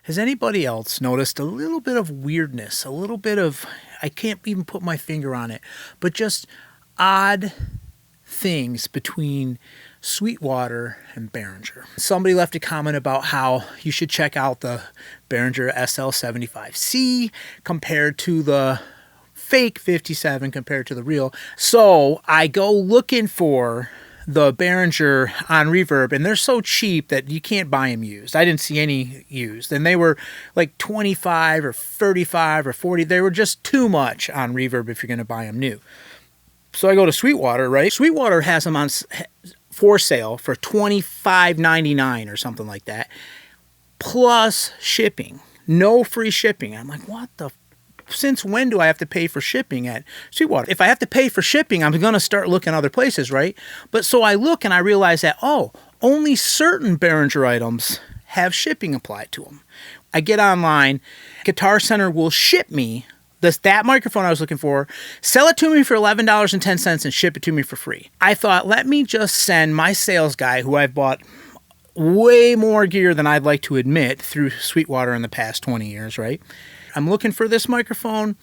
Has anybody else noticed a little bit of weirdness, a little bit of, I can't even put my finger on it, but just odd things between Sweetwater and Behringer? Somebody left a comment about how you should check out the Behringer SL 75C compared to the fake 57 compared to the real. So I go looking for the Behringer on Reverb, and they're so cheap that you can't buy them used. I didn't see any used, and they were like 25 or 35 or 40. They were just too much on Reverb if you're going to buy them new. So I go to Sweetwater, right? Sweetwater has them on for sale for $25.99 or something like that, plus shipping. No free shipping. I'm like, what the? Since when do I have to pay for shipping at Sweetwater? If I have to pay for shipping, I'm going to start looking other places, right? But so I look and I realize that, only certain Behringer items have shipping applied to them. I get online. Guitar Center will ship me that microphone I was looking for, sell it to me for $11.10 and ship it to me for free. I thought, let me just send my sales guy, who I've bought way more gear than I'd like to admit through Sweetwater in the past 20 years, right? I'm looking for this microphone.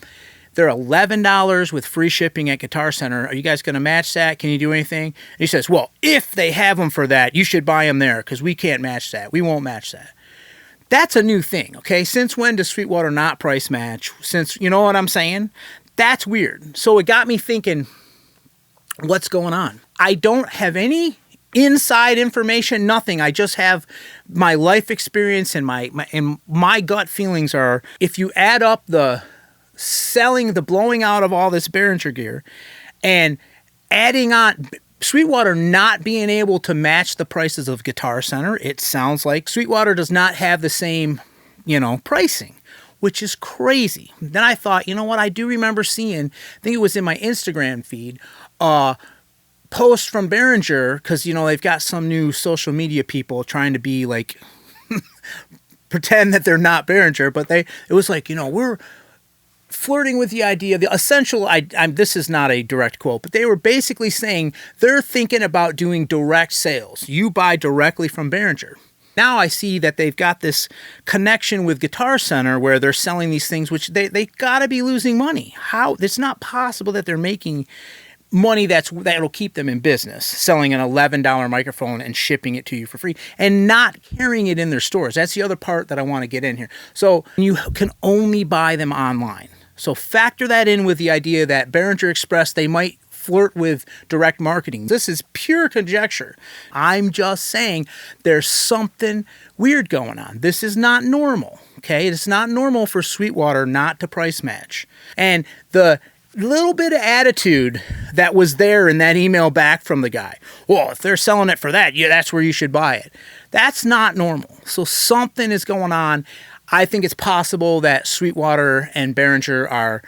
They're $11 with free shipping at Guitar Center. Are you guys going to match that? Can you do anything? And he says, well, if they have them for that, you should buy them there because we can't match that. We won't match that. That's a new thing, okay? Since when does Sweetwater not price match? Since, you know what I'm saying? That's weird. So it got me thinking, what's going on? I don't have any inside information, nothing. I just have my life experience, and my gut feelings are, if you add up the selling, the blowing out of all this Behringer gear and adding on Sweetwater not being able to match the prices of Guitar Center, it sounds like Sweetwater does not have the same, pricing, which is crazy. Then I thought, you know what? I do remember seeing, I think it was in my Instagram feed, post from Behringer, because they've got some new social media people trying to be like pretend that they're not Behringer, but it was like, we're flirting with the idea, the essential. This is not a direct quote, but they were basically saying they're thinking about doing direct sales. You buy directly from Behringer. Now I see that they've got this connection with Guitar Center where they're selling these things, which they got to be losing money. How? It's not possible that they're making money that'll keep them in business, selling an $11 microphone and shipping it to you for free and not carrying it in their stores. That's the other part that I want to get in here. So you can only buy them online. So factor that in with the idea that Behringer Express, they might flirt with direct marketing. This is pure conjecture. I'm just saying there's something weird going on. This is not normal, okay? It's not normal for Sweetwater not to price match. And the little bit of attitude that was there in that email back from the guy, well, if they're selling it for that, yeah, that's where you should buy it. That's not normal. So something is going on. I think it's possible that Sweetwater and Behringer are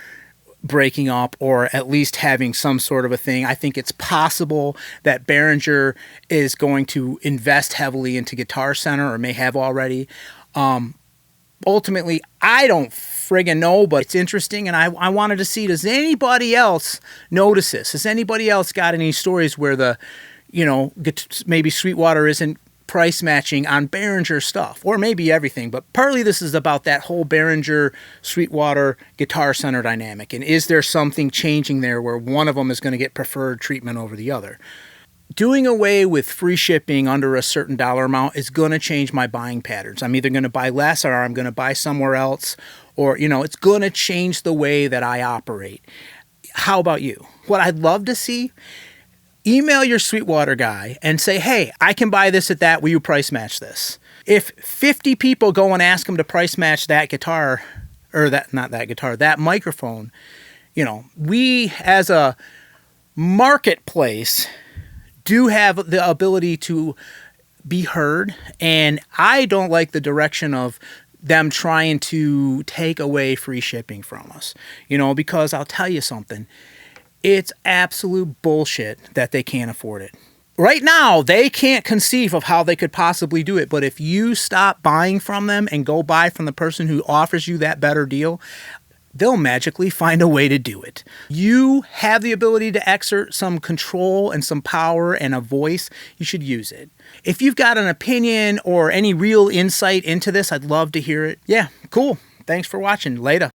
breaking up, or at least having some sort of a thing. I think it's possible that Behringer is going to invest heavily into Guitar Center, or may have already. Ultimately, I don't friggin' know, but it's interesting, and I wanted to see, does anybody else notice this? Has anybody else got any stories where maybe Sweetwater isn't price matching on Behringer stuff, or maybe everything, but partly this is about that whole Behringer Sweetwater Guitar Center dynamic, and is there something changing there where one of them is going to get preferred treatment over the other? Doing away with free shipping under a certain dollar amount is going to change my buying patterns. I'm either going to buy less, or I'm going to buy somewhere else, or it's going to change the way that I operate. How about you? What I'd love to see, email your Sweetwater guy and say, hey, I can buy this at that. Will you price match this? If 50 people go and ask him to price match that guitar, or that microphone, we as a marketplace do have the ability to be heard. And I don't like the direction of them trying to take away free shipping from us, because I'll tell you something. It's absolute bullshit that they can't afford it. Right now, they can't conceive of how they could possibly do it. But if you stop buying from them and go buy from the person who offers you that better deal, they'll magically find a way to do it. You have the ability to exert some control and some power and a voice. You should use it. If you've got an opinion or any real insight into this, I'd love to hear it. Yeah, cool. Thanks for watching. Later.